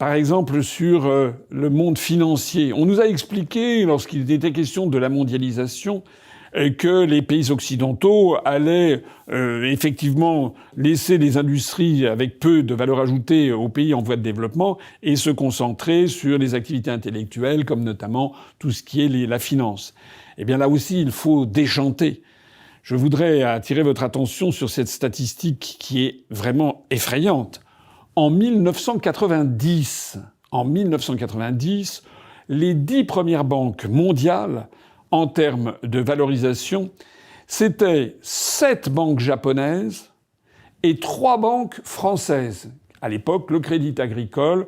par exemple sur le monde financier. On nous a expliqué, lorsqu'il était question de la mondialisation, que les pays occidentaux allaient effectivement laisser les industries avec peu de valeur ajoutée aux pays en voie de développement et se concentrer sur les activités intellectuelles, comme notamment tout ce qui est la finance. Eh bien là aussi, il faut déchanter. Je voudrais attirer votre attention sur cette statistique qui est vraiment effrayante. En 1990, les 10 premières banques mondiales, en termes de valorisation, c'était 7 banques japonaises et 3 banques françaises. À l'époque, le Crédit Agricole,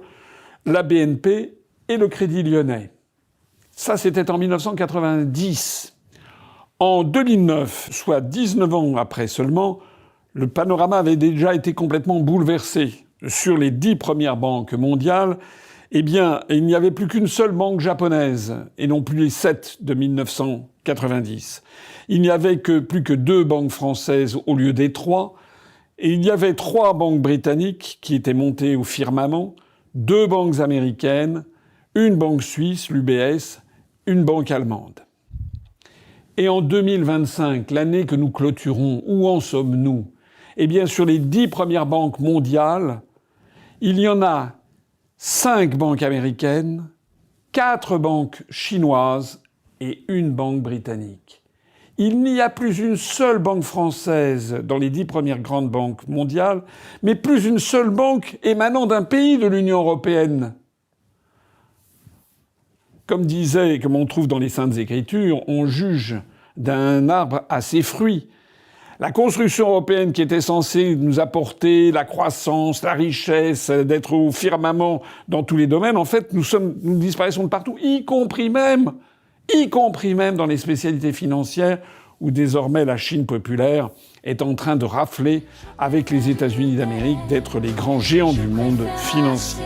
la BNP et le Crédit Lyonnais. Ça, c'était en 1990. En 2009, soit 19 ans après seulement, le panorama avait déjà été complètement bouleversé. Sur les 10 premières banques mondiales, eh bien, il n'y avait plus qu'une seule banque japonaise, et non plus les 7 de 1990. Il n'y avait plus que 2 banques françaises au lieu des 3, et il y avait 3 banques britanniques qui étaient montées au firmament, 2 banques américaines, une banque suisse, l'UBS, une banque allemande. Et en 2025, l'année que nous clôturons, où en sommes-nous? Eh bien, sur les 10 premières banques mondiales, il y en a 5 banques américaines, 4 banques chinoises et une banque britannique. Il n'y a plus une seule banque française dans les 10 premières grandes banques mondiales, mais plus une seule banque émanant d'un pays de l'Union européenne. Comme on trouve dans les Saintes Écritures, on juge d'un arbre à ses fruits. La construction européenne qui était censée nous apporter la croissance, la richesse, d'être au firmament dans tous les domaines, en fait, nous disparaissons de partout, y compris même dans les spécialités financières où désormais la Chine populaire est en train de rafler avec les États-Unis d'Amérique d'être les grands géants du monde financier.